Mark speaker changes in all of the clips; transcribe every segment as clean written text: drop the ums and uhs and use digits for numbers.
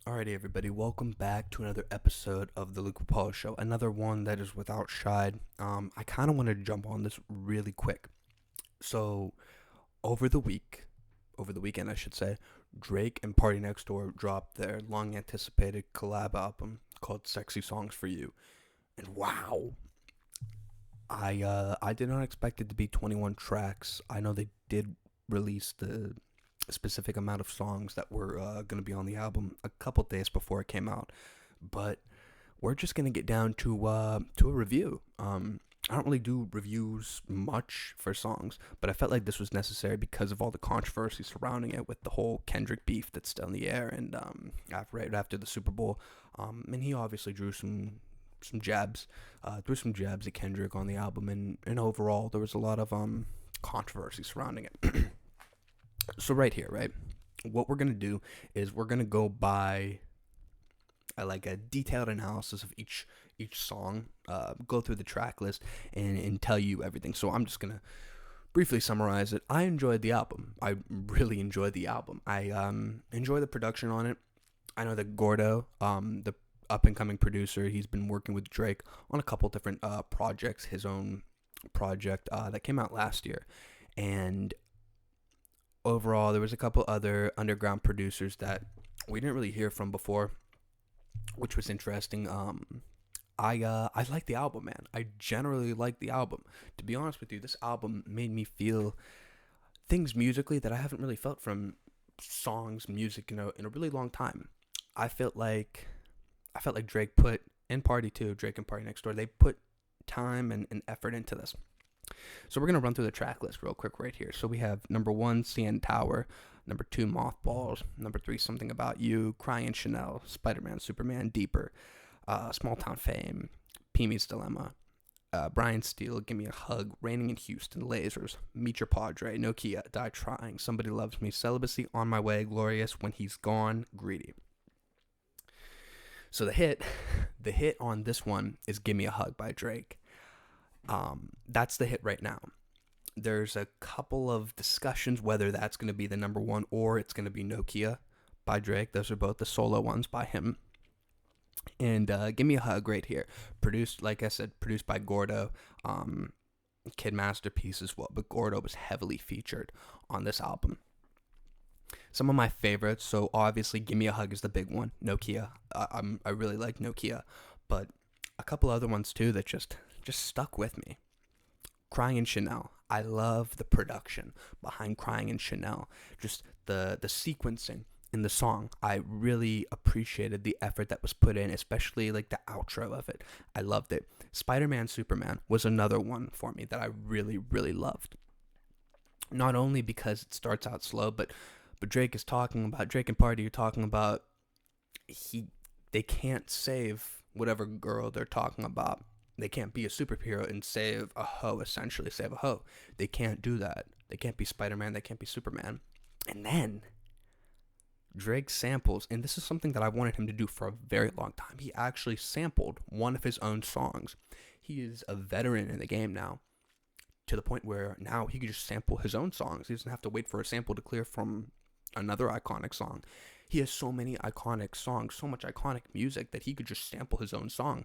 Speaker 1: Alrighty, everybody, welcome back to another episode of the Luke Pipala Show. Another one that is without Shide. I kind of want to jump on this really quick. So, over the weekend, I should say, Drake and PartyNextDoor dropped their long-anticipated collab album called "Sexy Songs for You," and wow, I did not expect it to be 21 tracks. I know they did release the specific amount of songs that were going to be on the album a couple days before it came out, but we're just going to get down to a review. I don't really do reviews much for songs, but I felt like this was necessary because of all the controversy surrounding it with the whole Kendrick beef that's still in the air, and right after the Super Bowl, and he obviously drew some jabs, threw some jabs at Kendrick on the album, and overall there was a lot of controversy surrounding it. So right here, right, what we're going to do is we're going to go by like a detailed analysis of each song, go through the track list, and tell you everything. So I'm just going to briefly summarize it. I enjoyed the album. I really enjoyed the album. I enjoy the production on it. I know that Gordo, the up-and-coming producer, he's been working with Drake on a couple different projects, his own project that came out last year. And overall, there was a couple other underground producers that we didn't really hear from before, which was interesting. I like the album, man. I generally like the album. To be honest with you, this album made me feel things musically that I haven't really felt from songs, music, in a really long time. I felt like Drake put in Drake and PartyNextDoor, they put time and effort into this. So we're going to run through the track list real quick right here. So we have number 1, CN Tower, number 2, Mothballs, number 3, Something About You, Crying Chanel, Spider-Man, Superman, Deeper, Small Town Fame, Peemy's Dilemma, Brian Steele, Give Me a Hug, Raining in Houston, Lasers, Meet Your Padre, Nokia, Die Trying, Somebody Loves Me, Celibacy, On My Way, Glorious, When He's Gone, Greedy. So the hit on this one is Give Me a Hug by Drake. That's the hit right now. There's a couple of discussions whether that's going to be the number 1 or it's going to be Nokia by Drake. Those are both the solo ones by him. And Give Me a Hug right here. Produced, like I said, produced by Gordo. Kid Masterpiece as well, but Gordo was heavily featured on this album. Some of my favorites, so obviously Give Me a Hug is the big one. Nokia. I really like Nokia, but a couple other ones too that just stuck with me. Crying in Chanel. I love the production behind Crying in Chanel. Just the sequencing in the song. I really appreciated the effort that was put in, especially like the outro of it. I loved it. Spider-Man, Superman was another one for me that I really, really loved. Not only because it starts out slow, but Drake and Party are talking about they can't save whatever girl they're talking about. They can't be a superhero and save a hoe, essentially save a hoe. They can't do that. They can't be Spider-Man. They can't be Superman. And then Drake samples, and this is something that I wanted him to do for a very long time. He actually sampled one of his own songs. He is a veteran in the game now, to the point where now he can just sample his own songs. He doesn't have to wait for a sample to clear from another iconic song. He has so many iconic songs, so much iconic music that he could just sample his own song.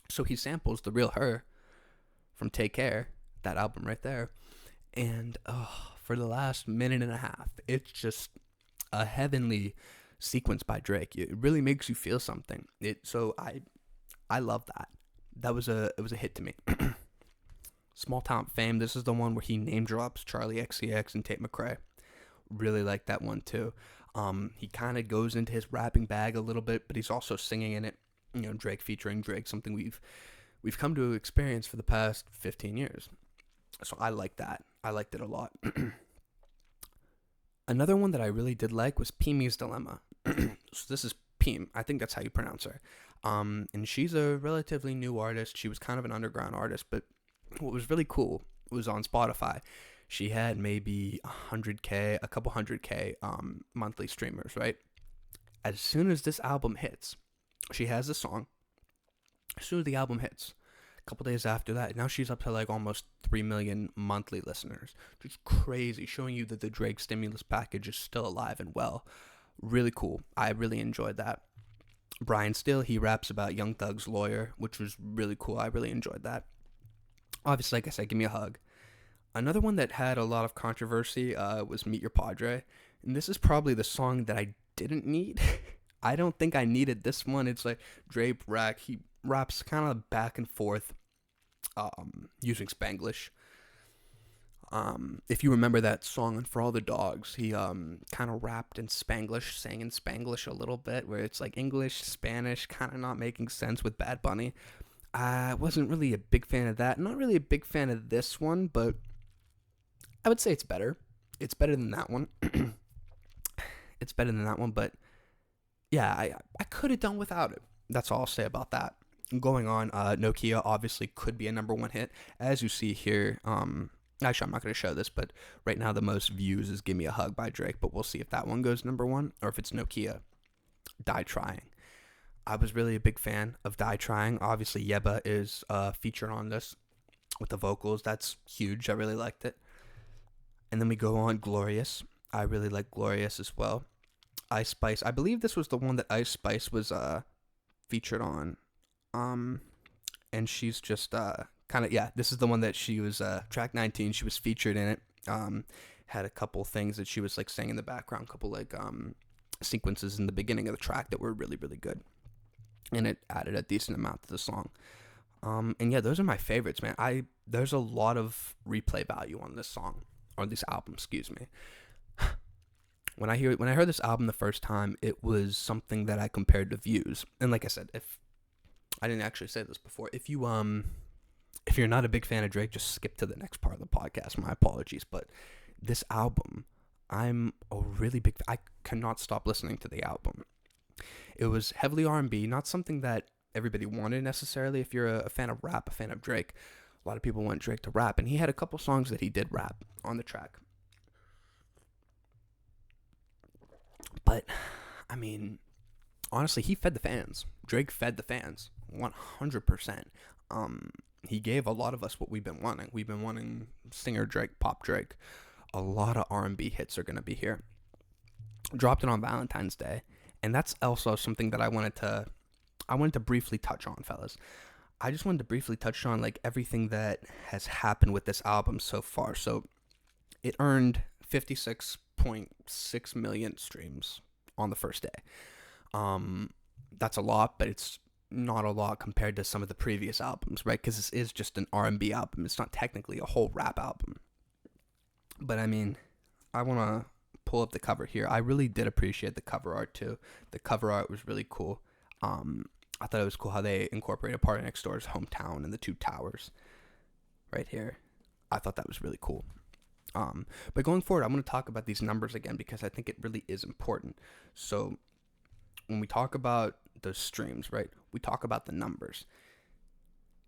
Speaker 1: So he samples The Real Her from Take Care, that album right there. And for the last minute and a half, it's just a heavenly sequence by Drake. It really makes you feel something. So I love that. It was a hit to me. Small Town Fame. This is the one where he name drops Charlie XCX and Tate McRae. Really like that one too. He kind of goes into his rapping bag a little bit, but he's also singing in it. Drake featuring Drake, something we've come to experience for the past 15 years. So I like that. I liked it a lot. Another one that I really did like was Peemy's Dilemma. So this is Peem. I think that's how you pronounce her. And she's a relatively new artist. She was kind of an underground artist, but what was really cool was on Spotify, she had maybe a couple hundred K monthly streamers, right? As soon as this album hits, she has a song. As soon as the album hits, a couple days after that, now she's up to like almost 3 million monthly listeners. Just crazy, showing you that the Drake stimulus package is still alive and well. Really cool. I really enjoyed that. Brian Still, he raps about Young Thug's lawyer, which was really cool. I really enjoyed that. Obviously, like I said, Give Me a Hug. Another one that had a lot of controversy was Meet Your Padre. And this is probably the song that I didn't need. I don't think I needed this one. It's like Drape Rack. He raps kind of back and forth using Spanglish. If you remember that song on For All the Dogs, he kind of rapped in Spanglish, sang in Spanglish a little bit, where it's like English, Spanish, kind of not making sense with Bad Bunny. I wasn't really a big fan of that. Not really a big fan of this one, but I would say it's better. It's better than that one. It's better than that one, but yeah, I could have done without it. That's all I'll say about that. Going on, Nokia obviously could be a number one hit. As you see here, actually, I'm not going to show this, but right now the most views is Give Me a Hug by Drake, but we'll see if that one goes number one or if it's Nokia. Die Trying. I was really a big fan of Die Trying. Obviously, Yeba is featured on this with the vocals. That's huge. I really liked it. And then we go on Glorious. I really like Glorious as well. Ice Spice. I believe this was the one that Ice Spice was featured on. And she's just kind of, yeah, this is the one that she was, track 19, she was featured in it. Had a couple things that she was like saying in the background, couple like sequences in the beginning of the track that were really, really good. And it added a decent amount to the song. And yeah, those are my favorites, man. There's a lot of replay value on this song, or this album, excuse me. When I heard this album the first time, it was something that I compared to Views. And like I said, if I didn't actually say this before, if you're not a big fan of Drake, just skip to the next part of the podcast. My apologies, but this album, I'm a really big I cannot stop listening to the album. It was heavily R&B, not something that everybody wanted necessarily. If you're a fan of rap, a fan of Drake, a lot of people want Drake to rap, and he had a couple songs that he did rap on the track. But, I mean, honestly, he fed the fans. Drake fed the fans, 100%. He gave a lot of us what we've been wanting. We've been wanting singer Drake, pop Drake. A lot of R&B hits are going to be here. Dropped it on Valentine's Day, and that's also something that I wanted to briefly touch on, fellas. I just wanted to briefly touch on like everything that has happened with this album so far. So it earned 56.6 million streams on the first day. That's a lot, but it's not a lot compared to some of the previous albums, right? Because this is just an R&B album. It's not technically a whole rap album. But I mean, I want to pull up the cover here. I really did appreciate the cover art too. The cover art was really cool. I thought it was cool how they incorporated PartyNextDoor's hometown and the two towers right here. I thought that was really cool. But going forward, I'm going to talk about these numbers again because I think it really is important. So when we talk about the streams, right, we talk about the numbers.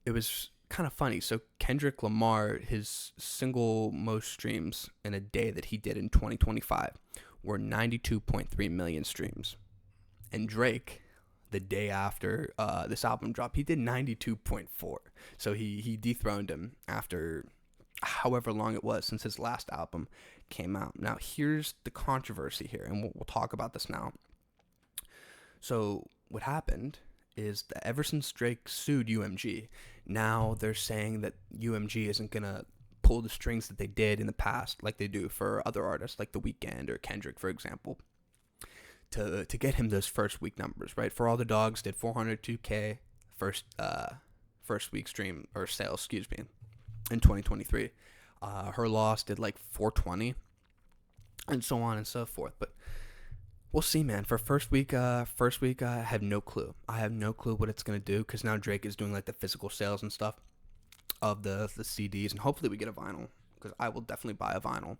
Speaker 1: It was kind of funny. So Kendrick Lamar, his single most streams in a day that he did in 2025 were 92.3 million streams. And Drake, the day after this album dropped, he did 92.4. So he dethroned him after however long it was since his last album came out. Now, here's the controversy here, and we'll talk about this now. So what happened is that ever since Drake sued UMG, now they're saying that UMG isn't going to pull the strings that they did in the past, like they do for other artists, like The Weeknd or Kendrick, for example, to get him those first week numbers, right? For All the Dogs did 402K first week stream or sales, excuse me, in 2023. Her Loss did like 420, and so on and so forth. But we'll see, man. For first week, I have no clue. I have no clue what it's gonna do because now Drake is doing like the physical sales and stuff of the CDs, and hopefully we get a vinyl because I will definitely buy a vinyl.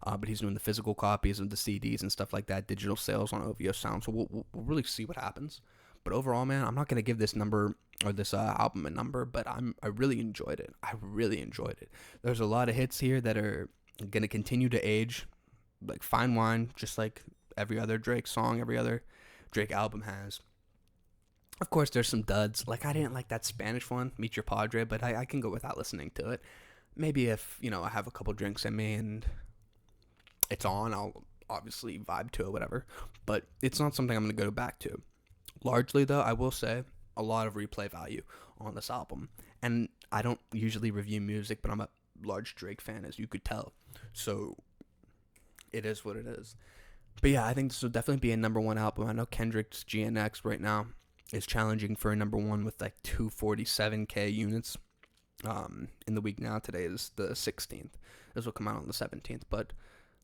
Speaker 1: But he's doing the physical copies of the CDs and stuff like that, digital sales on OVO Sound. So we'll really see what happens. But overall, man, I'm not gonna give this number or this album a number, but I really enjoyed it. I really enjoyed it. There's a lot of hits here that are gonna continue to age like fine wine, just like every other Drake song, every other Drake album has. Of course, there's some duds. Like, I didn't like that Spanish one, Meet Your Padre, but I can go without listening to it. Maybe if, I have a couple drinks in me and it's on, I'll obviously vibe to it, whatever. But it's not something I'm going to go back to. Largely, though, I will say a lot of replay value on this album. And I don't usually review music, but I'm a large Drake fan, as you could tell. So it is what it is. But yeah, I think this will definitely be a number one album. I know Kendrick's GNX right now is challenging for a number one with like 247K units. In the week now. Today is the 16th. This will come out on the 17th, but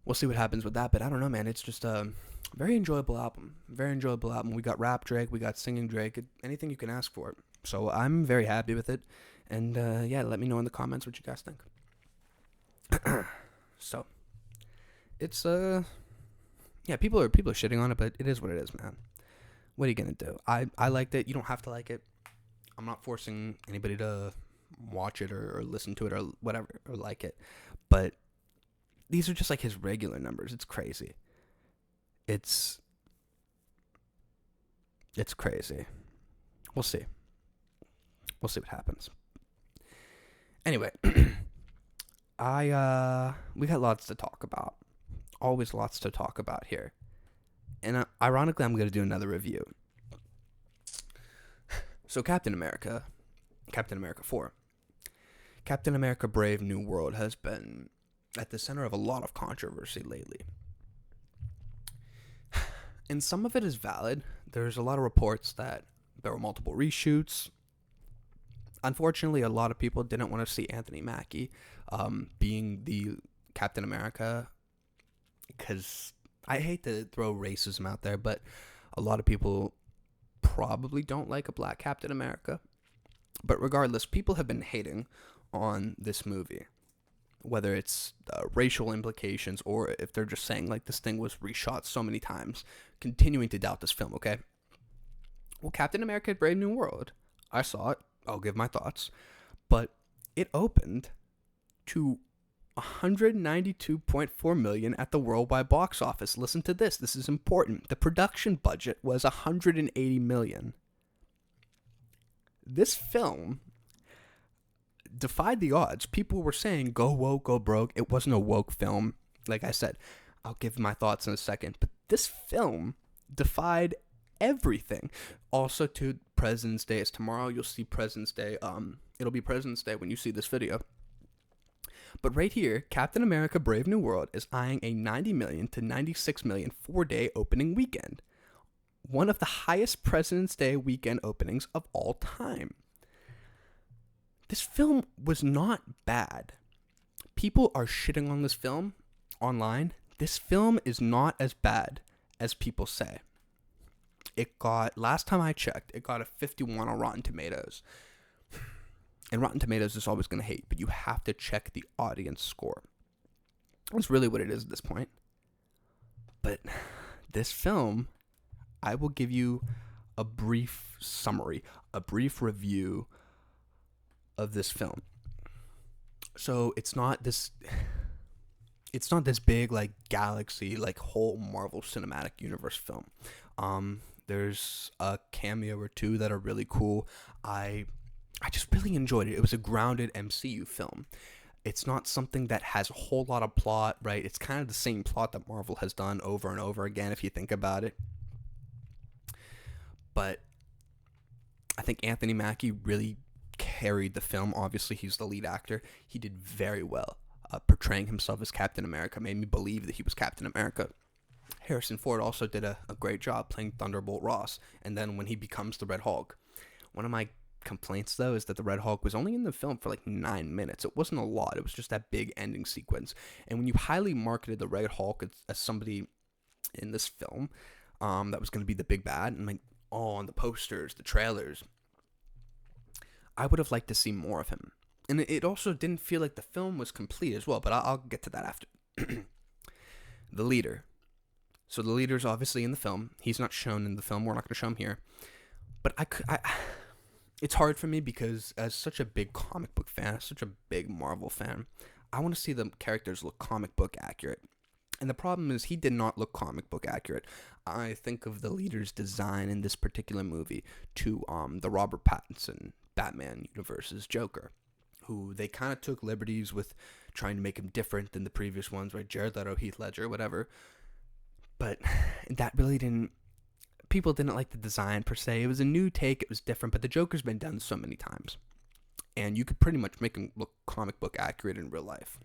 Speaker 1: we'll see what happens with that. But I don't know, man. It's just a very enjoyable album. Very enjoyable album. We got rap Drake. We got singing Drake. Anything you can ask for. So I'm very happy with it. And yeah, let me know in the comments what you guys think. So it's yeah, people are shitting on it, but it is what it is, man. What are you gonna do? I liked it. You don't have to like it. I'm not forcing anybody to watch it or listen to it or whatever or like it, but these are just like his regular numbers. It's crazy. It's crazy. We'll see what happens. Anyway, we got lots to talk about. Always lots to talk about here. And ironically, I'm going to do another review. So Captain America 4. Captain America Brave New World has been at the center of a lot of controversy lately. And some of it is valid. There's a lot of reports that there were multiple reshoots. Unfortunately, a lot of people didn't want to see Anthony Mackie being the Captain America, because I hate to throw racism out there, but a lot of people probably don't like a black Captain America. But regardless, people have been hating on this movie, whether it's racial implications or if they're just saying like this thing was reshot so many times, continuing to doubt this film, okay? Well, Captain America Brave New World, I saw it, I'll give my thoughts, but it opened to 192.4 million at the worldwide box office. Listen to this is important. The production budget was 180 million. This film defied the odds. People were saying, go woke, go broke. It wasn't a woke film. Like I said, I'll give my thoughts in a second. But this film defied everything. Also, to President's Day. It's tomorrow. You'll see President's Day. It'll be President's Day when you see this video. But right here, Captain America Brave New World is eyeing a 90 million to 96 million 4-day opening weekend. One of the highest President's Day weekend openings of all time. This film was not bad. People are shitting on this film online. This film is not as bad as people say. It got, last time I checked, it got a 51 on Rotten Tomatoes. And Rotten Tomatoes is always going to hate, but you have to check the audience score. That's really what it is at this point. But this film, I will give you a brief summary, a brief review of this film. So it's not this big like galaxy, like whole Marvel Cinematic Universe film. There's a cameo or two that are really cool. I just really enjoyed it. It was a grounded MCU film. It's not something that has a whole lot of plot, right? It's kind of the same plot that Marvel has done over and over again, if you think about it. But I think Anthony Mackie really carried the film. Obviously, he's the lead actor. He did very well. Portraying himself as Captain America made me believe that he was Captain America. Harrison Ford also did a great job playing Thunderbolt Ross. And then when he becomes the Red Hulk, one of my complaints though is that the Red Hulk was only in the film for like 9 minutes. It wasn't a lot. It was just that big ending sequence. And when you highly marketed the Red Hulk as somebody in this film that was going to be the big bad, and like on the posters, the trailers, I would have liked to see more of him. And it also didn't feel like the film was complete as well, but I'll get to that after. The leader. So the leader's obviously in the film. He's not shown in the film. We're not going to show him here. But it's hard for me because as such a big comic book fan, as such a big Marvel fan, I want to see the characters look comic book accurate. And the problem is he did not look comic book accurate. I think of the leader's design in this particular movie to the Robert Pattinson Batman universe's Joker, who they kind of took liberties with trying to make him different than the previous ones, right? Jared Leto, Heath Ledger, whatever. But that really didn't, people didn't like the design per se. It was a new take, it was different, but the Joker's been done so many times. And you could pretty much make him look comic book accurate in real life.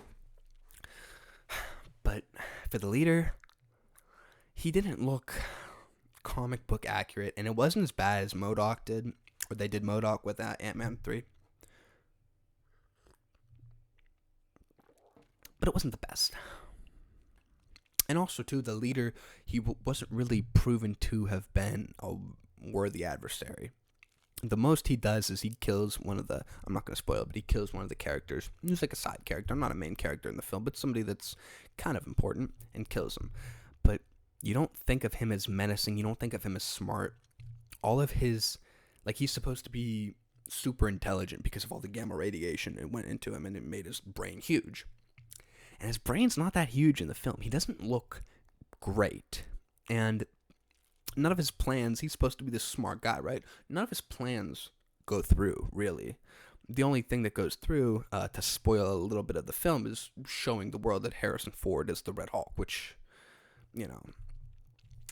Speaker 1: But for the leader, he didn't look comic book accurate, and it wasn't as bad as MODOK did, or they did MODOK with Ant-Man 3. But it wasn't the best. And also, too, the leader, he wasn't really proven to have been a worthy adversary. The most he does is he kills one of the, I'm not going to spoil it, but he kills one of the characters. He's like a side character, not a main character in the film, but somebody that's kind of important, and kills him. But you don't think of him as menacing, you don't think of him as smart. All of his, like, he's supposed to be super intelligent because of all the gamma radiation it went into him, and it made his brain huge. And his brain's not that huge in the film. He doesn't look great. And none of his plans, he's supposed to be this smart guy, right? None of his plans go through, really. The only thing that goes through, to spoil a little bit of the film, is showing the world that Harrison Ford is the Red Hulk, which, you know,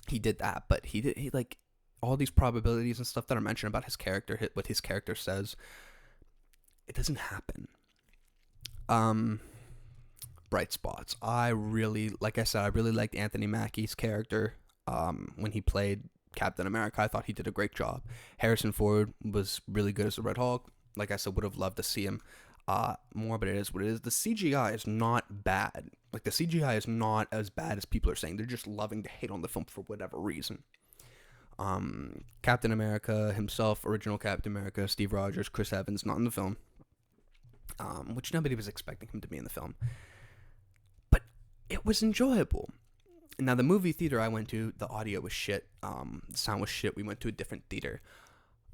Speaker 1: he did that. But he like, all these probabilities and stuff that are mentioned about his character, what his character says, it doesn't happen. Bright spots. Like I said, I really liked Anthony Mackie's character. When he played Captain America, I thought he did a great job. Harrison Ford was really good as the Red Hulk. Like I said, would have loved to see him more, but it is what it is. The CGI is not bad. Like, the CGI is not as bad as people are saying. They're just loving to hate on the film for whatever reason. Captain America himself, original Captain America, Steve Rogers, Chris Evans, not in the film. Which nobody was expecting him to be in the film. But it was enjoyable. Now, the movie theater I went to, the audio was shit. The sound was shit. We went to a different theater.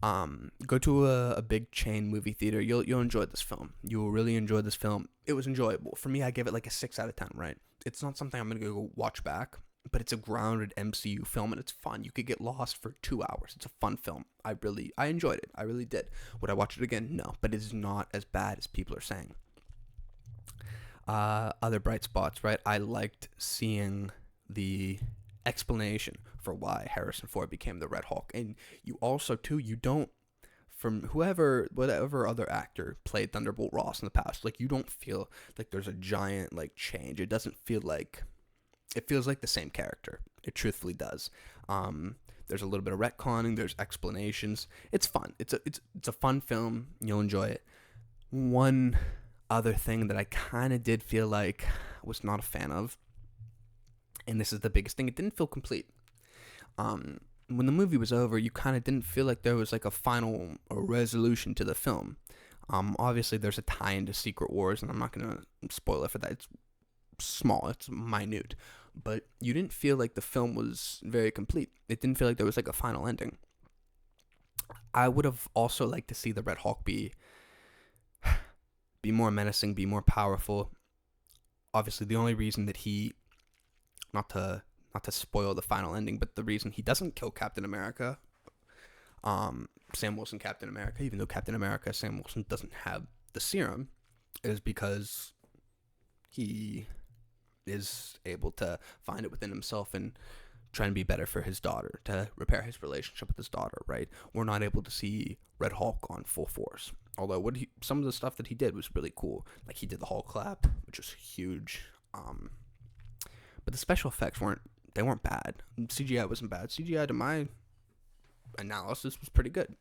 Speaker 1: Go to a big chain movie theater. You'll enjoy this film. You will really enjoy this film. It was enjoyable. For me, I give it like a 6 out of 10, right? It's not something I'm going to go watch back, but it's a grounded MCU film, and it's fun. You could get lost for 2 hours. It's a fun film. I enjoyed it. I really did. Would I watch it again? No, but it is not as bad as people are saying. Other bright spots, right? I liked seeing the explanation for why Harrison Ford became the Red Hulk. And you also, too, you don't, from whatever other actor played Thunderbolt Ross in the past, like, you don't feel like there's a giant, like, change. It doesn't feel like, it feels like the same character. It truthfully does. There's a little bit of retconning, there's explanations. It's fun. It's a fun film. You'll enjoy it. One other thing that I kind of did feel like I was not a fan of, and this is the biggest thing, it didn't feel complete. When the movie was over, you kind of didn't feel like there was like a final resolution to the film. Obviously, there's a tie into Secret Wars, and I'm not going to spoil it for that. It's small, it's minute. But you didn't feel like the film was very complete. It didn't feel like there was like a final ending. I would have also liked to see the Red Hulk be more menacing, be more powerful. Obviously, the only reason that he, not to spoil the final ending, but the reason he doesn't kill Captain America, Sam Wilson Captain America, even though Captain America, Sam Wilson, doesn't have the serum, is because he is able to find it within himself and try and be better for his daughter, to repair his relationship with his daughter, right? We're not able to see Red Hulk on full force. Although some of the stuff that he did was really cool. Like, he did the Hulk clap, which was huge. But the special effects weren't bad. CGI wasn't bad. CGI, to my analysis, was pretty good.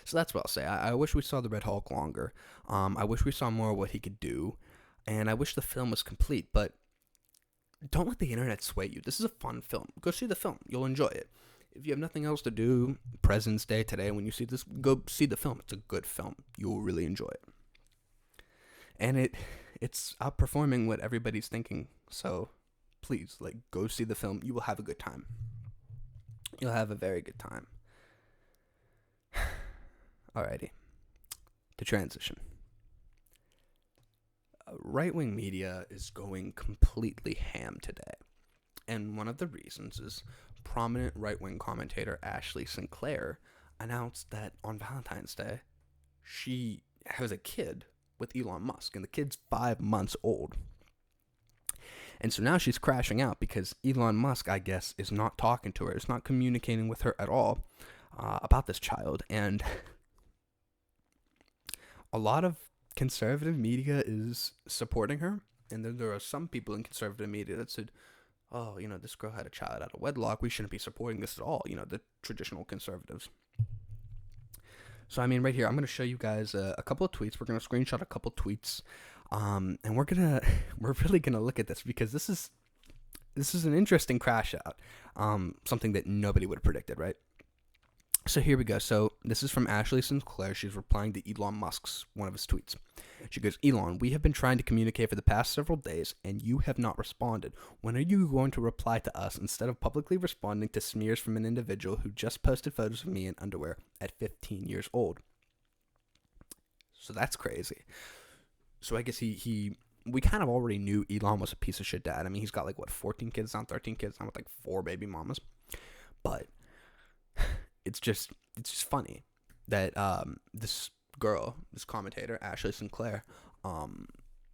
Speaker 1: So that's what I'll say. I wish we saw the Red Hulk longer. I wish we saw more of what he could do. And I wish the film was complete. But don't let the internet sway you. This is a fun film. Go see the film. You'll enjoy it. If you have nothing else to do, President's Day today, when you see this, go see the film. It's a good film. You will really enjoy it. And it's outperforming what everybody's thinking. So please, like, go see the film. You will have a good time. You'll have a very good time. Alrighty. To transition. Right-wing media is going completely ham today. And one of the reasons is prominent right-wing commentator Ashley Sinclair announced that on Valentine's Day, she has a kid with Elon Musk, and the kid's 5 months old. And so now she's crashing out because Elon Musk, I guess, is not talking to her, is not communicating with her at all about this child. And a lot of conservative media is supporting her. And then there are some people in conservative media that said, oh, this girl had a child out of wedlock. We shouldn't be supporting this at all. The traditional conservatives. So, right here, I'm going to show you guys a couple of tweets. We're going to screenshot a couple of tweets. And we're really going to look at this because this is an interesting crash out. Something that nobody would have predicted, right? So here we go. So this is from Ashley Sinclair. She's replying to Elon Musk's one of his tweets. She goes, Elon, we have been trying to communicate for the past several days, and you have not responded. When are you going to reply to us instead of publicly responding to smears from an individual who just posted photos of me in underwear at 15 years old? So that's crazy. So I guess we kind of already knew Elon was a piece of shit dad. He's got 14 kids now, 13 kids now with 4 baby mamas. But it's just funny that this girl, this commentator, Ashley Sinclair,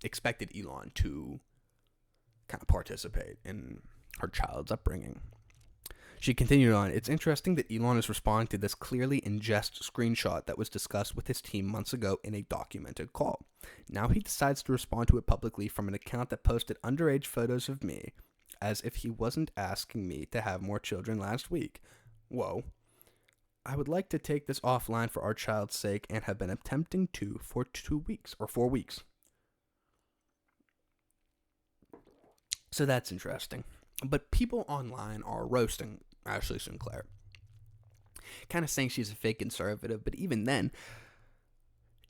Speaker 1: expected Elon to kind of participate in her child's upbringing. She continued on, it's interesting that Elon is responding to this clearly in jest screenshot that was discussed with his team months ago in a documented call. Now he decides to respond to it publicly from an account that posted underage photos of me, as if he wasn't asking me to have more children last week. Whoa. I would like to take this offline for our child's sake and have been attempting to for 4 weeks. So that's interesting. But people online are roasting Ashley Sinclair, kind of saying she's a fake conservative, but even then,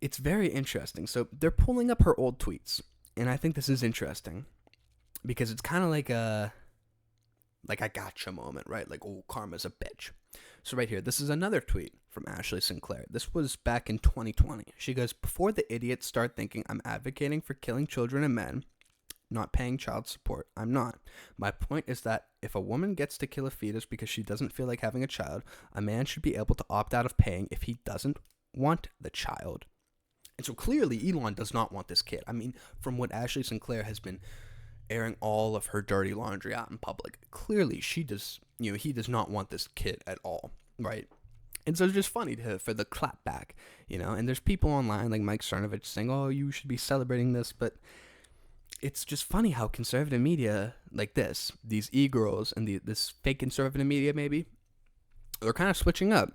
Speaker 1: it's very interesting. So they're pulling up her old tweets, and I think this is interesting because it's kind of like a gotcha moment, right? Oh, karma's a bitch. So right here, this is another tweet from Ashley Sinclair. This was back in 2020. She goes, before the idiots start thinking I'm advocating for killing children and men, not paying child support, I'm not. My point is that if a woman gets to kill a fetus because she doesn't feel like having a child, a man should be able to opt out of paying if he doesn't want the child. And so clearly Elon does not want this kid. From what Ashley Sinclair has been airing all of her dirty laundry out in public, clearly he does not want this kid at all, right? And so it's just funny for the clap back, and there's people online like Mike Cernovich saying, oh, you should be celebrating this, but it's just funny how conservative media like these e-girls and this fake conservative media maybe, they're kind of switching up.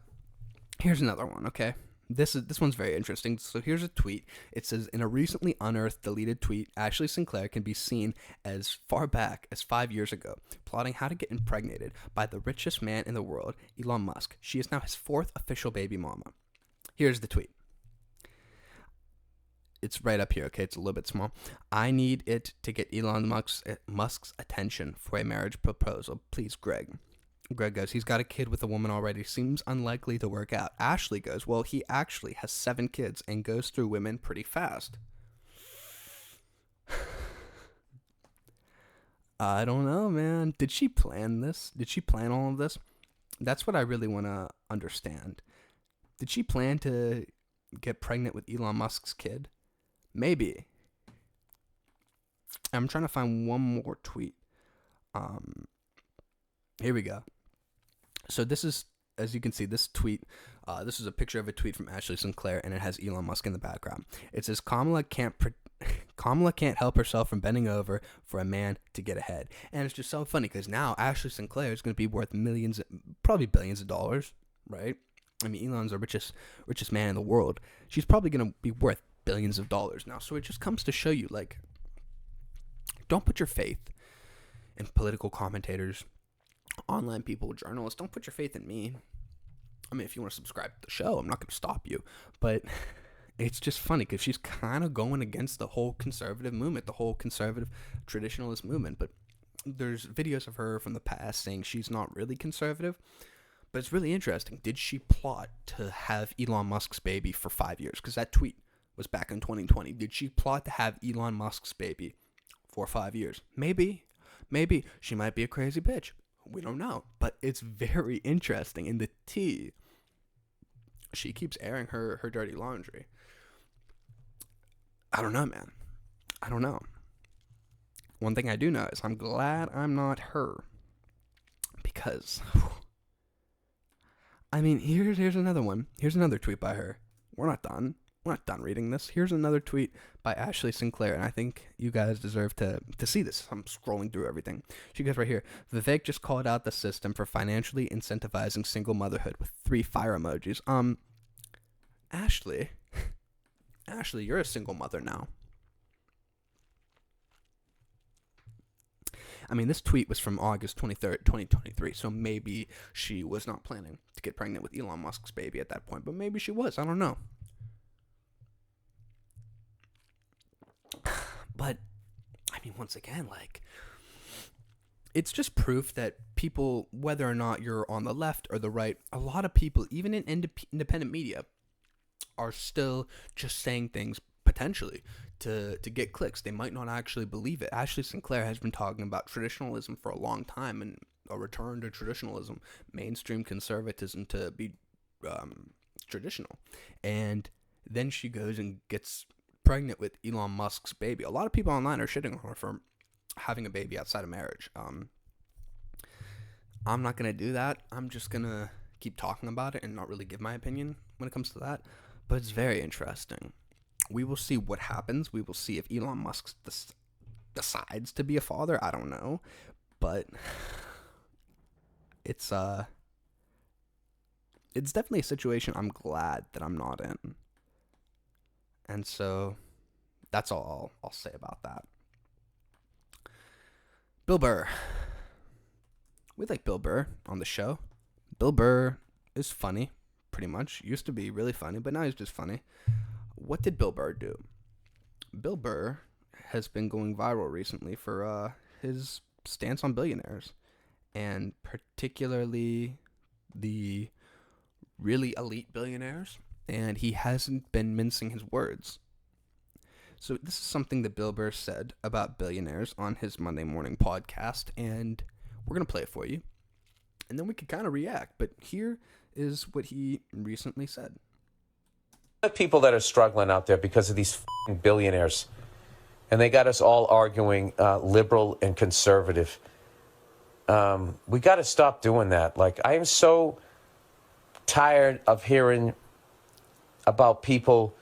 Speaker 1: Here's another one, okay? This one's very interesting. So here's a tweet. It says, in a recently unearthed deleted tweet, Ashley Sinclair can be seen as far back as 5 years ago, plotting how to get impregnated by the richest man in the world, Elon Musk. She is now his 4th official baby mama. Here's the tweet. It's right up here, okay? It's a little bit small. I need it to get Elon Musk's attention for a marriage proposal. Please, Greg. Greg goes, he's got a kid with a woman already. Seems unlikely to work out. Ashley goes, well, he actually has 7 kids and goes through women pretty fast. I don't know, man. Did she plan this? Did she plan all of this? That's what I really want to understand. Did she plan to get pregnant with Elon Musk's kid? Maybe. I'm trying to find one more tweet. Here we go. So this is, as you can see, this tweet, this is a picture of a tweet from Ashley Sinclair, and it has Elon Musk in the background. It says, Kamala can't help herself from bending over for a man to get ahead. And it's just so funny because now Ashley Sinclair is going to be worth millions, probably billions of dollars, right? Elon's the richest man in the world. She's probably going to be worth billions of dollars now. So it just comes to show you, don't put your faith in political commentators, online people, journalists. Don't put your faith in me. If you want to subscribe to the show, I'm not going to stop you. But it's just funny because she's kind of going against the whole conservative movement, the whole conservative traditionalist movement. But there's videos of her from the past saying she's not really conservative. But it's really interesting. Did she plot to have Elon Musk's baby for 5 years? Because that tweet was back in 2020. Did she plot to have Elon Musk's baby for 5 years? Maybe. She might be a crazy bitch. We don't know. But it's very interesting. In the tea, she keeps airing her dirty laundry. I don't know, man. I don't know. one thing I do know is I'm glad I'm not her. Because, I mean, here's another one. Here's another tweet by her. We're not done. We're not done reading this. Here's another tweet by Ashley Sinclair, and I think you guys deserve to see this. I'm scrolling through everything. She goes right here. Vivek just called out the system for financially incentivizing single motherhood with 3 fire emojis. Ashley, you're a single mother now. I mean, this tweet was from August 23rd, 2023, so maybe she was not planning to get pregnant with Elon Musk's baby at that point, but maybe she was. I don't know. But, I mean, once again, like, it's just proof that people, whether or not you're on the left or the right, a lot of people, even in independent media, are still just saying things potentially to get clicks. They might not actually believe it. Ashley Sinclair has been talking about traditionalism for a long time and a return to traditionalism, mainstream conservatism to be traditional. And then she goes and gets pregnant with Elon Musk's baby. A lot of people online are shitting on her for having a baby outside of marriage. I'm not going to do that. I'm just going to keep talking about it and not really give my opinion when it comes to that. But it's very interesting. We will see what happens. We will see if Elon Musk decides to be a father. I don't know. But it's definitely a situation I'm glad that I'm not in. And so that's all I'll say about that. Bill Burr. We like Bill Burr on the show. Bill Burr is funny, pretty much. Used to be really funny, but now he's just funny. What did Bill Burr do? Bill Burr has been going viral recently for his stance on billionaires, and particularly the really elite billionaires, and he hasn't been mincing his words. So this is something that Bill Burr said about billionaires on his Monday morning podcast, and we're going to play it for you, and then we can kind of react. But here is what he recently said.
Speaker 2: People that are struggling out there because of these billionaires, and they got us all arguing liberal and conservative. We got to stop doing that. Like, I am so tired of hearing about people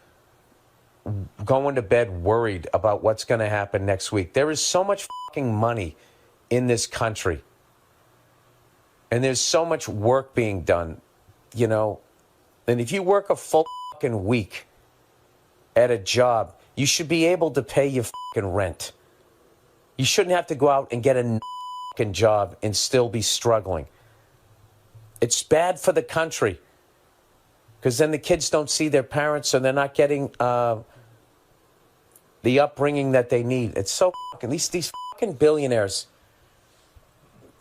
Speaker 2: going to bed worried about what's going to happen next week. There is so much money in this country, and there's so much work being done, you know. And if you work a full week at a job, you should be able to pay your rent. You shouldn't have to go out and get a job and still be struggling. It's bad for the country, because then the kids don't see their parents and they're not getting the upbringing that they need. It's so these billionaires,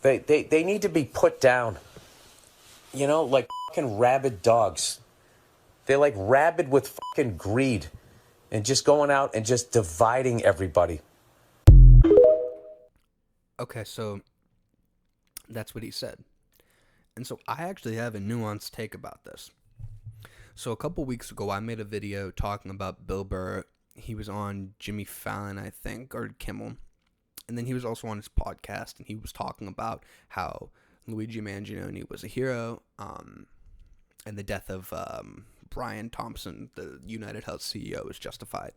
Speaker 2: they need to be put down, you know, like rabid dogs. They're like rabid with greed and just going out and just dividing everybody.
Speaker 1: Okay, so that's what he said. And so I actually have a nuanced take about this. So a couple weeks ago, I made a video talking about Bill Burr. He was on Jimmy Fallon, I think, or Kimmel. And then he was also on his podcast, and he was talking about how Luigi Mangione was a hero, and the death of Brian Thompson, the United Health CEO, is justified.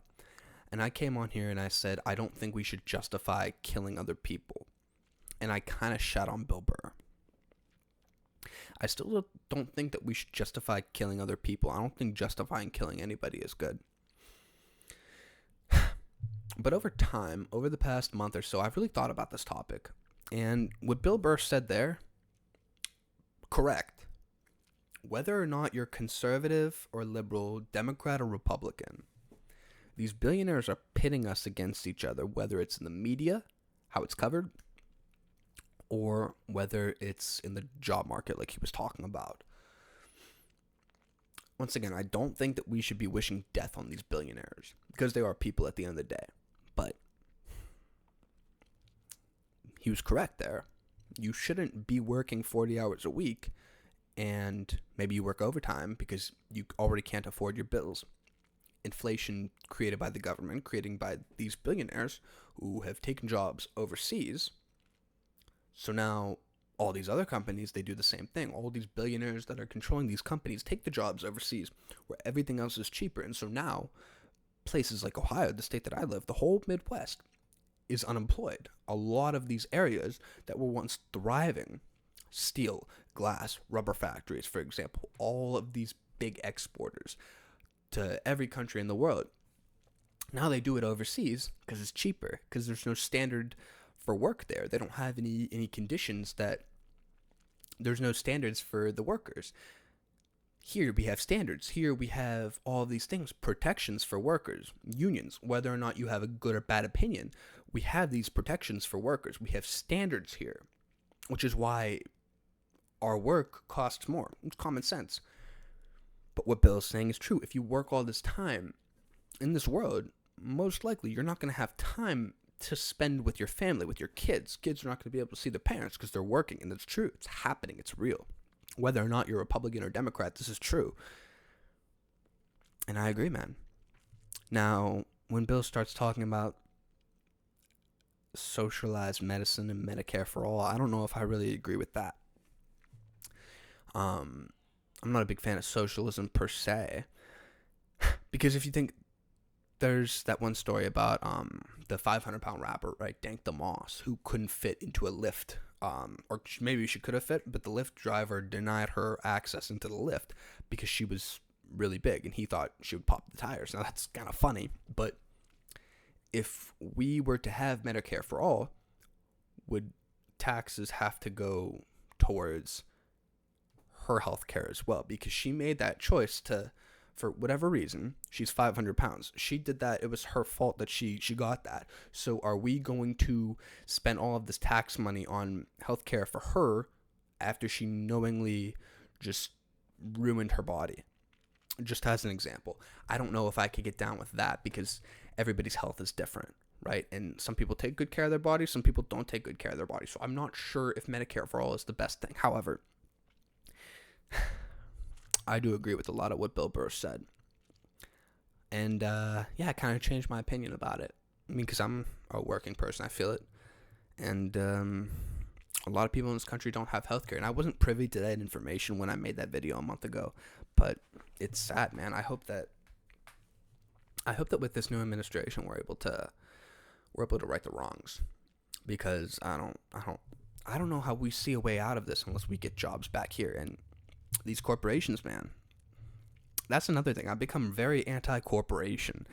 Speaker 1: And I came on here and I said, I don't think we should justify killing other people. And I kind of shat on Bill Burr. I still don't think that we should justify killing other people. I don't think justifying killing anybody is good. But over time, over the past month or so, I've really thought about this topic. And what Bill Burr said there, correct. Whether or not you're conservative or liberal, Democrat or Republican, these billionaires are pitting us against each other, whether it's in the media, how it's covered, or whether it's in the job market like he was talking about. Once again, I don't think that we should be wishing death on these billionaires, because they are people at the end of the day. But he was correct there. You shouldn't be working 40 hours a week, and maybe you work overtime because you already can't afford your bills. inflation created by the government, created by these billionaires who have taken jobs overseas. So now all these other companies, they do the same thing. All these billionaires that are controlling these companies take the jobs overseas where everything else is cheaper. And so now places like Ohio, the state that I live, the whole Midwest is unemployed. A lot of these areas that were once thriving, steel, glass, rubber factories, for example, all of these big exporters to every country in the world, now they do it overseas because it's cheaper, because there's no standard for work there. They don't have any conditions that, there's no standards for the workers. Here we have standards. Here we have all these things, protections for workers, unions, whether or not you have a good or bad opinion. We have these protections for workers. We have standards here, which is why our work costs more. It's common sense. But what Bill's saying is true. If you work all this time in this world, most likely you're not going to have time to spend with your family, with your kids. Kids are not going to be able to see their parents because they're working. And that's true. It's happening. It's real. Whether or not you're Republican or Democrat, this is true. And I agree, man. Now, when Bill starts talking about socialized medicine and Medicare for all, I don't know if I really agree with that. I'm not a big fan of socialism per se. Because if you think, there's that one story about the 500-pound rapper, right, Dank the Moss, who couldn't fit into a lift. Or maybe she could have fit, but the lift driver denied her access into the lift because she was really big and he thought she would pop the tires. Now that's kind of funny, but if we were to have Medicare for all, would taxes have to go towards her health care as well? Because she made that choice to, for whatever reason, she's 500 pounds. She did that. It was her fault that she got that. So are we going to spend all of this tax money on healthcare for her after she knowingly just ruined her body? Just as an example. I don't know if I could get down with that because everybody's health is different, right? And some people take good care of their bodies. Some people don't take good care of their bodies. So I'm not sure if Medicare for all is the best thing. However, I do agree with a lot of what Bill Burr said. And, yeah, I kind of changed my opinion about it. I mean, because I'm a working person. I feel it. And a lot of people in this country don't have healthcare. And I wasn't privy to that information when I made that video a month ago. But it's sad, man. I hope that with this new administration we're able to right the wrongs. Because I don't know how we see a way out of this unless we get jobs back here. And these corporations, man, that's another thing. I've become very anti-corporation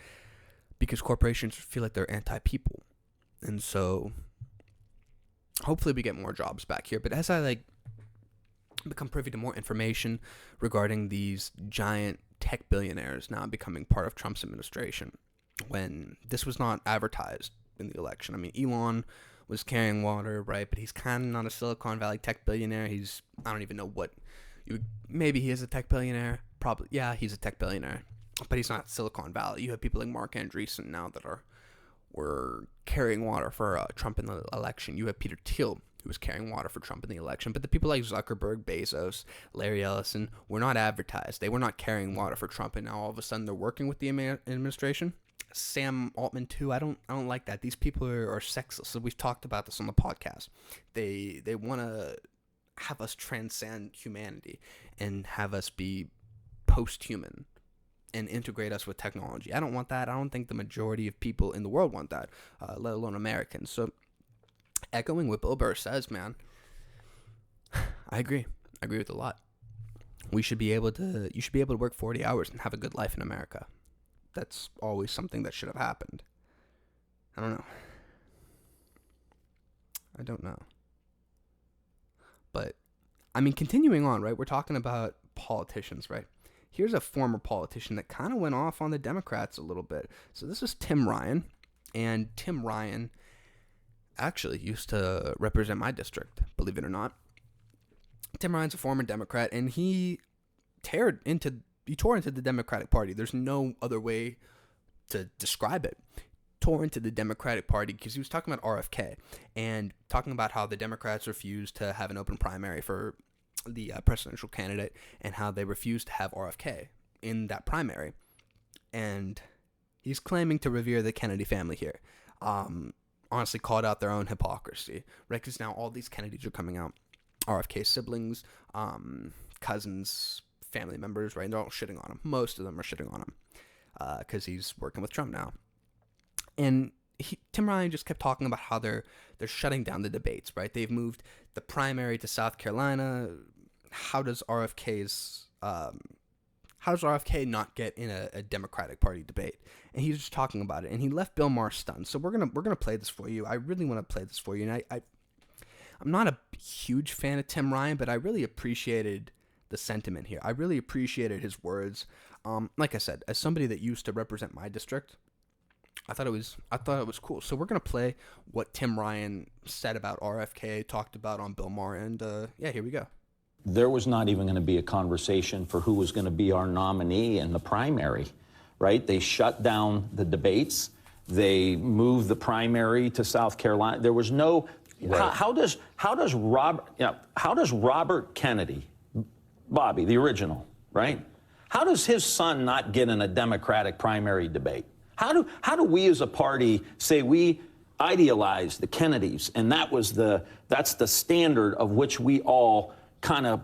Speaker 1: because corporations feel like they're anti-people. And so hopefully we get more jobs back here. But as I become privy to more information regarding these giant tech billionaires now becoming part of Trump's administration, when this was not advertised in the election. I mean, Elon was carrying water, right? But he's kind of not a Silicon Valley tech billionaire. I don't even know what. Maybe he is a tech billionaire. Probably, yeah, he's a tech billionaire. But he's not Silicon Valley. You have people like Mark Andreessen now that were carrying water for Trump in the election. You have Peter Thiel, who was carrying water for Trump in the election. But the people like Zuckerberg, Bezos, Larry Ellison were not advertised. They were not carrying water for Trump. And now all of a sudden they're working with the administration. Sam Altman too. I don't like that. These people are sexist. So we've talked about this on the podcast. They want to have us transcend humanity and have us be post-human and integrate us with technology. I don't want that. I don't think the majority of people in the world want that, let alone Americans. So echoing what Bill Burr says, man, I agree. I agree with a lot. You should be able to work 40 hours and have a good life in America. That's always something that should have happened. I don't know. But, I mean, continuing on, right? We're talking about politicians, right? Here's a former politician that kind of went off on the Democrats a little bit. So this is Tim Ryan. And Tim Ryan actually used to represent my district, believe it or not. Tim Ryan's a former Democrat, and he tore into the Democratic Party. There's no other way to describe it. Tore into the Democratic Party because he was talking about RFK and talking about how the Democrats refused to have an open primary for the presidential candidate and how they refused to have RFK in that primary. and he's claiming to revere the Kennedy family here. Honestly called out their own hypocrisy, right? Because now all these Kennedys are coming out, RFK siblings, cousins, family members, right? And they're all shitting on him. Most of them are shitting on him because he's working with Trump now. And Tim Ryan just kept talking about how they're shutting down the debates, right? They've moved the primary to South Carolina. How does RFK not get in a Democratic Party debate? And he's just talking about it, and he left Bill Maher stunned. So we're gonna play this for you. I really want to play this for you, and I'm not a huge fan of Tim Ryan, but I really appreciated the sentiment here. I really appreciated his words. Like I said, as somebody that used to represent my district, I thought it was cool. So we're gonna play what Tim Ryan said about RFK, talked about on Bill Maher, and yeah, here we go.
Speaker 3: There was not even going to be a conversation for who was going to be our nominee in the primary, right? They shut down the debates. They moved the primary to South Carolina. There was no. Right. How does Robert Kennedy, Bobby, the original, right? How does his son not get in a Democratic primary debate? How do we as a party say we idealize the Kennedys, and that's the standard of which we all kind of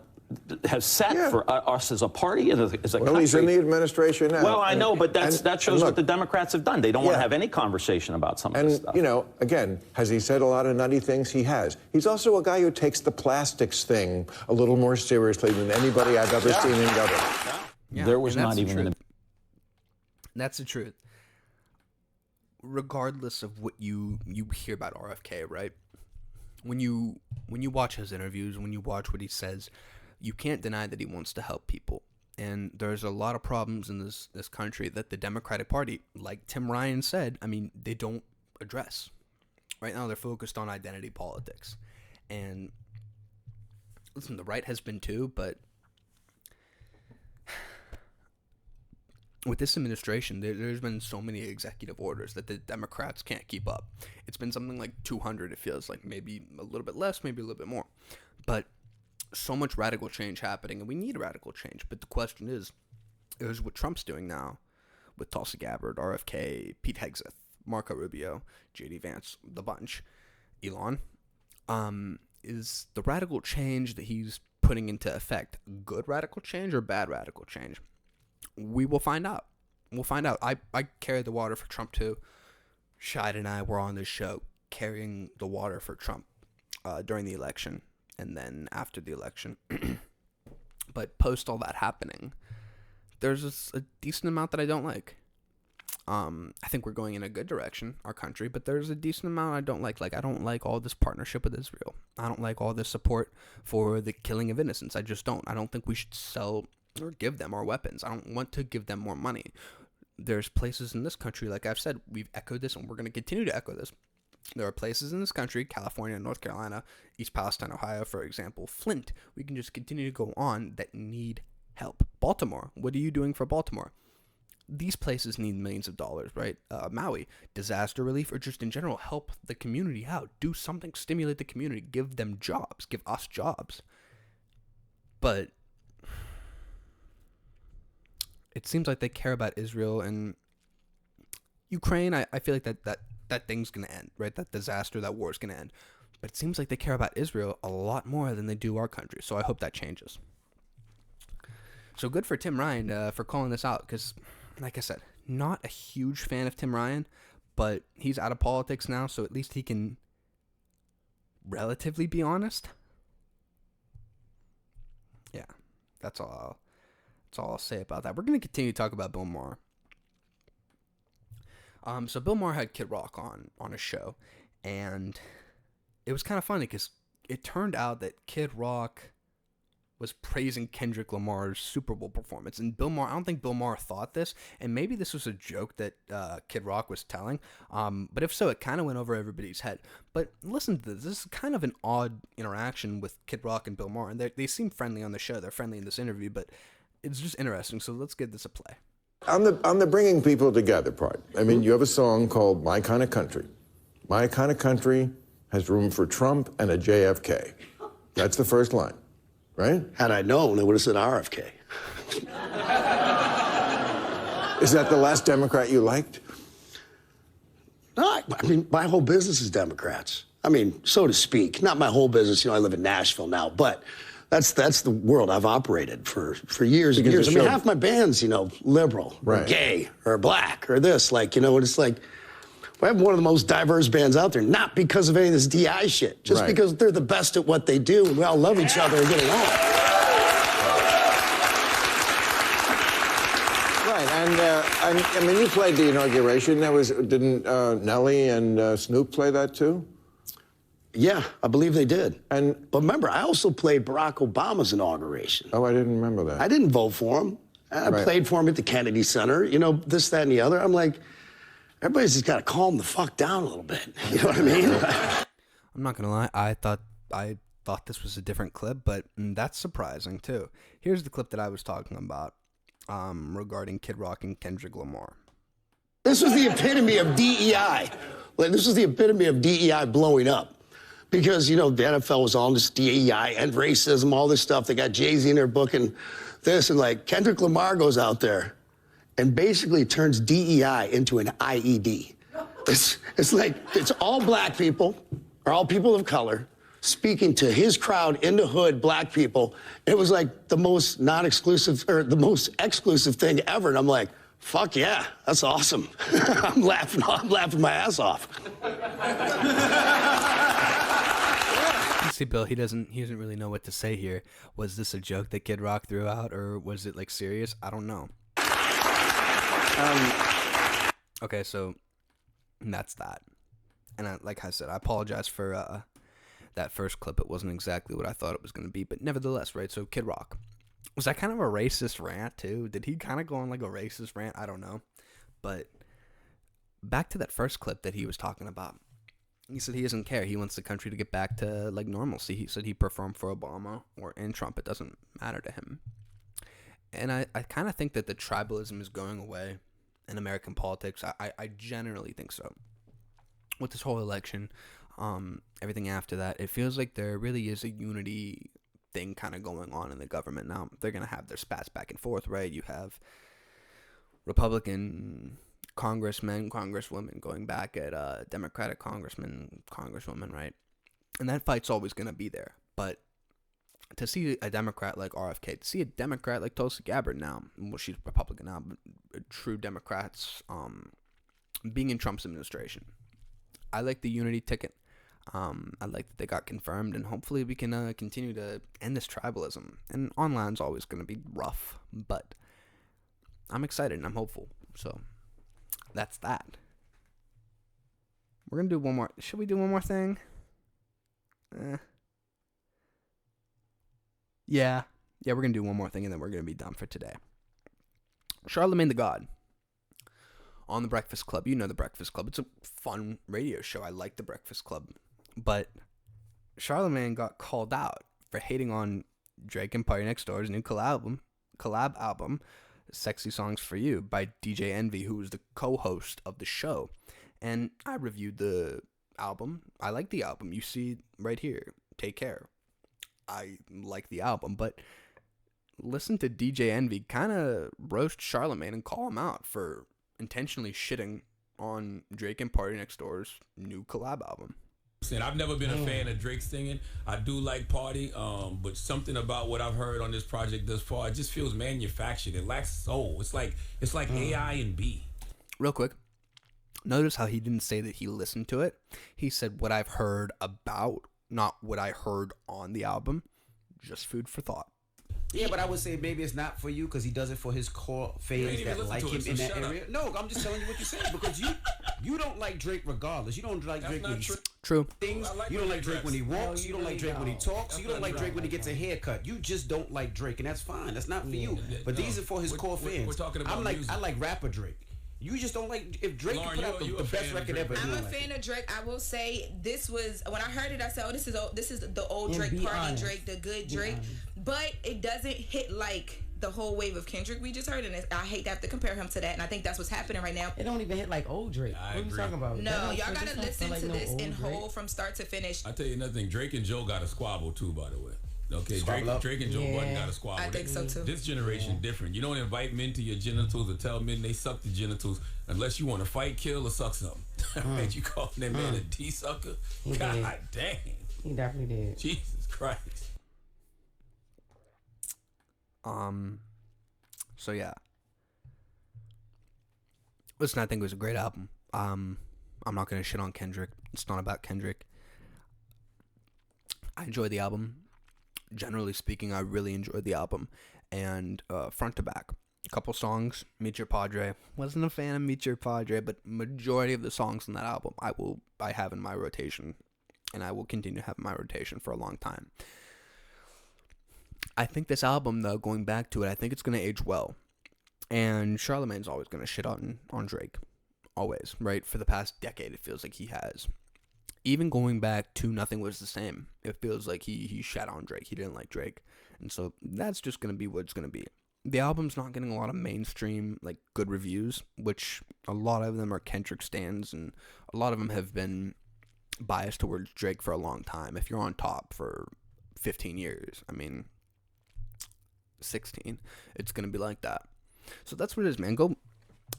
Speaker 3: have set for us as a party, as a country.
Speaker 4: Well, he's in the administration now.
Speaker 3: Well, I know, but that shows what the Democrats have done. They don't want to have any conversation about some of this stuff.
Speaker 4: And, you know, again, has he said a lot of nutty things? He has. He's also a guy who takes the plastics thing a little more seriously than anybody I've ever seen in government.
Speaker 3: Yeah. There was not even going to...
Speaker 1: That's the truth. Regardless of what you hear about RFK, right? When you watch his interviews, when you watch what he says, you can't deny that he wants to help people. And there's a lot of problems in this country that the Democratic Party, like Tim Ryan said, I mean, they don't address. Right now they're focused on identity politics. And listen, the right has been too, but with this administration, there's been so many executive orders that the Democrats can't keep up. It's been something like 200, it feels like, maybe a little bit less, maybe a little bit more. But so much radical change happening, and we need radical change. But the question is what Trump's doing now with Tulsi Gabbard, RFK, Pete Hegseth, Marco Rubio, J.D. Vance, the bunch, Elon, is the radical change that he's putting into effect good radical change or bad radical change? We will find out. We'll find out. I carried the water for Trump too. Shide and I were on this show carrying the water for Trump during the election and then after the election. But post all that happening, there's a decent amount that I don't like. I think we're going in a good direction, our country, but there's a decent amount I don't like. Like, I don't like all this partnership with Israel. I don't like all this support for the killing of innocents. I just don't. I don't think we should sell or give them our weapons. I don't want to give them more money. There's places in this country, like I've said, we've echoed this and we're going to continue to echo this. There are places in this country, California, North Carolina, East Palestine, Ohio, for example, Flint. We can just continue to go on that need help. Baltimore, what are you doing for Baltimore? These places need millions of dollars, right? Maui, disaster relief, or just in general, help the community out. Do something, stimulate the community, give them jobs, give us jobs. But it seems like they care about Israel and Ukraine. I feel like that thing's going to end, right? That disaster, that war is going to end. But it seems like they care about Israel a lot more than they do our country. So I hope that changes. So good for Tim Ryan for calling this out because, like I said, not a huge fan of Tim Ryan, but he's out of politics now, so at least he can relatively be honest. Yeah, that's all I'll say about that. We're going to continue to talk about Bill Maher. So Bill Maher had Kid Rock on a show, and it was kind of funny because it turned out that Kid Rock was praising Kendrick Lamar's Super Bowl performance. And Bill Maher, I don't think Bill Maher thought this, and maybe this was a joke that Kid Rock was telling, but if so, it kind of went over everybody's head. But listen to this. This is kind of an odd interaction with Kid Rock and Bill Maher, and they seem friendly on the show. They're friendly in this interview, but it's just interesting, so let's give this a play.
Speaker 4: On the bringing people together part, I mean, you have a song called My Kind of Country. My Kind of Country has room for Trump and a JFK. That's the first line. Right?
Speaker 5: Had I known, I would have said RFK.
Speaker 4: Is that the last Democrat you liked?
Speaker 5: No, I mean, my whole business is Democrats. I mean, so to speak. Not my whole business. You know, I live in Nashville now, but that's the world I've operated for years and years. I mean, half my band's, you know, liberal, or gay, or black, or this. Like, you know, it's like, we have one of the most diverse bands out there, not because of any of this DI shit, just because they're the best at what they do, and we all love each other and get along.
Speaker 4: Right, and I mean, you played the inauguration. Didn't Nelly and Snoop play that too?
Speaker 5: Yeah, I believe they did. But remember, I also played Barack Obama's inauguration.
Speaker 4: Oh, I didn't remember that.
Speaker 5: I didn't vote for him. I played for him at the Kennedy Center, you know, this, that, and the other. I'm like, everybody's just got to calm the fuck down a little bit. You know what I mean?
Speaker 1: I'm not gonna lie. I thought this was a different clip, but that's surprising too. Here's the clip that I was talking about regarding Kid Rock and Kendrick Lamar.
Speaker 5: This was the epitome of DEI. Like, this was the epitome of DEI blowing up. Because, you know, the NFL was all this DEI and racism, all this stuff. They got Jay-Z in their book and this, and like Kendrick Lamar goes out there and basically turns DEI into an IED. It's like, it's all black people, or all people of color, speaking to his crowd in the hood, black people. It was like the most non-exclusive, or the most exclusive thing ever. And I'm like, fuck yeah, that's awesome. I'm laughing my ass off.
Speaker 1: See, Bill, he doesn't really know what to say here. Was this a joke that Kid Rock threw out, or was it like serious? I don't know. Okay, so that's that. And like I said, I apologize for that first clip. It wasn't exactly what I thought it was going to be, but nevertheless, right? So Kid Rock, was that kind of a racist rant too? Did he kind of go on like a racist rant? I don't know. But back to that first clip that he was talking about. He said he doesn't care. He wants the country to get back to like normalcy. He said he performed for Obama and Trump. It doesn't matter to him. And I kind of think that the tribalism is going away in American politics. I generally think so. With this whole election, everything after that, it feels like there really is a unity thing kind of going on in the government. Now, they're going to have their spats back and forth, right? You have Republican congressmen, congresswomen going back at Democratic congressmen, congresswomen, right? And that fight's always going to be there. But to see a Democrat like RFK, to see a Democrat like Tulsi Gabbard now, well, she's Republican now, but true Democrats being in Trump's administration, I like the unity ticket. I like that they got confirmed, and hopefully we can continue to end this tribalism. And online's always going to be rough, but I'm excited and I'm hopeful. So that's that. We're going to do one more. Should we do one more thing? Yeah, we're going to do one more thing, and then we're going to be done for today. Charlemagne the God on The Breakfast Club. You know The Breakfast Club. It's a fun radio show. I like The Breakfast Club. But Charlemagne got called out for hating on Drake and PartyNextDoor's new collab album, Sexy Songs for You, by DJ Envy, who was the co-host of the show. And I reviewed the album. I like the album. You see right here, Take Care. I like the album, but listen to DJ Envy kind of roast Charlemagne and call him out for intentionally shitting on Drake and PartyNextDoor's new collab album.
Speaker 6: I've never been a fan of Drake singing. I do like Party, but something about what I've heard on this project thus far, it just feels manufactured. It lacks soul. It's like AI and B.
Speaker 1: Real quick, notice how he didn't say that he listened to it. He said what I've heard about, not what I heard on the album. Just food for thought.
Speaker 7: Yeah, but I would say maybe it's not for you because he does it for his core fans that like him in that area. No, I'm just telling you what you're saying because you don't like Drake regardless. You don't like Drake when he
Speaker 1: True.
Speaker 7: things. You don't like Drake when he walks. You don't like Drake when he talks. You don't like Drake when he gets a haircut. You just don't like Drake, and that's fine. That's not for you. But these are for his core fans.
Speaker 6: We're talking about music.
Speaker 7: I like rapper Drake. You just don't like if Drake
Speaker 6: Lauren,
Speaker 7: put out the best record ever.
Speaker 8: I'm a fan of Drake. I will say this was when I heard it. I said, "Oh, this is the old Drake, party Drake, the good Drake." But it doesn't hit like the whole wave of Kendrick we just heard, and I hate to have to compare him to that. And I think that's what's happening right now.
Speaker 9: It don't even hit like old Drake. What are you talking about?
Speaker 8: No, y'all gotta listen to this in whole from start to finish.
Speaker 6: I tell you nothing. Drake and Joe got a squabble too, by the way. Okay, Drake and Joe Budden got a squabble.
Speaker 8: I think so too.
Speaker 6: This generation different. You don't invite men to your genitals or tell men they suck the genitals unless you want to fight, kill, or suck something. You call that man a D-sucker? God dang.
Speaker 9: He definitely did.
Speaker 6: Jesus Christ.
Speaker 1: So yeah. Listen, I think it was a great album. I'm not gonna shit on Kendrick. It's not about Kendrick. I enjoyed the album. Generally speaking, I really enjoyed the album, and front to back. A couple songs, Meet Your Padre. Wasn't a fan of Meet Your Padre, but majority of the songs on that album I have in my rotation, and I will continue to have in my rotation for a long time. I think this album, though, going back to it, I think it's going to age well. And Charlamagne's always going to shit on Drake. Always, right? For the past decade, it feels like he has. Even going back to Nothing Was the Same, it feels like he shat on Drake. He didn't like Drake. And so that's just going to be what it's going to be. The album's not getting a lot of mainstream, like, good reviews, which a lot of them are Kendrick stans, and a lot of them have been biased towards Drake for a long time. If you're on top for 15 years, 16, it's going to be like that. So that's what it is, man. Go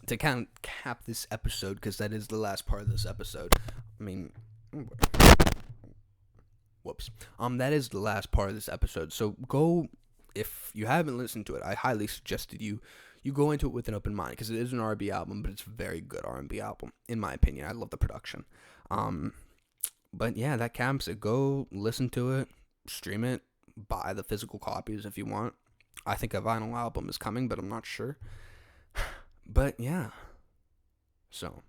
Speaker 1: to kind of cap this episode, because that is the last part of this episode. Whoops. That is the last part of this episode. So go, if you haven't listened to it, I highly suggested you go into it with an open mind, because it is an R&B album, but it's a very good R&B album, in my opinion. I love the production. But yeah, that caps it. Go listen to it, stream it, buy the physical copies if you want. I think a vinyl album is coming, but I'm not sure. But yeah. So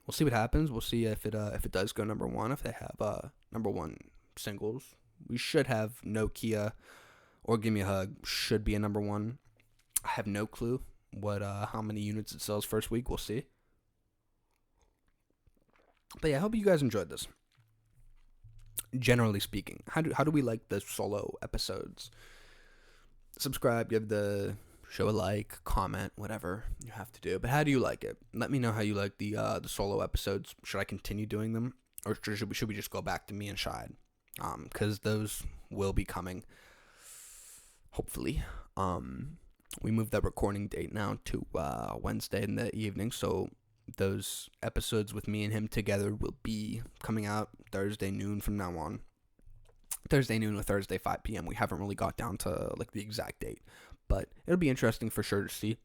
Speaker 1: we'll see what happens. We'll see if it does go number one. If they have number one singles, we should have Nokia or Give Me a Hug should be a number one. I have no clue what how many units it sells first week. We'll see. But yeah, I hope you guys enjoyed this. Generally speaking, how do we like the solo episodes? Subscribe, give the show a like, comment, whatever you have to do. But how do you like it? Let me know how you like the solo episodes. Should I continue doing them, or should we just go back to me and Shide? Because those will be coming. Hopefully. We moved that recording date now to Wednesday in the evening, so those episodes with me and him together will be coming out Thursday noon from now on. Thursday noon or Thursday 5 p.m. We haven't really got down to like the exact date, but it'll be interesting for sure to see.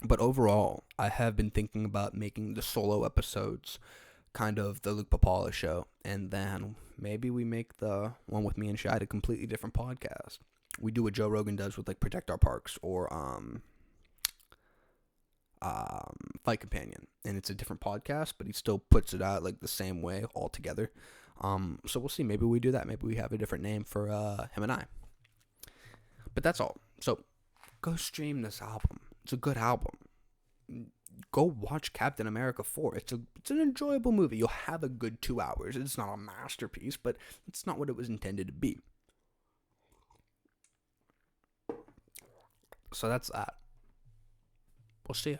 Speaker 1: But overall, I have been thinking about making the solo episodes kind of the Luke Pipala Show, and then maybe we make the one with me and Shide a completely different podcast. We do what Joe Rogan does with like Protect Our Parks or Fight Companion, and it's a different podcast, but he still puts it out like the same way all together. So we'll see. Maybe we do that. Maybe we have a different name for him and I. But that's all. So go stream this album. It's a good album. Go watch Captain America 4. It's an enjoyable movie. You'll have a good 2 hours. It's not a masterpiece, but it's not what it was intended to be. So that's that. We'll see ya.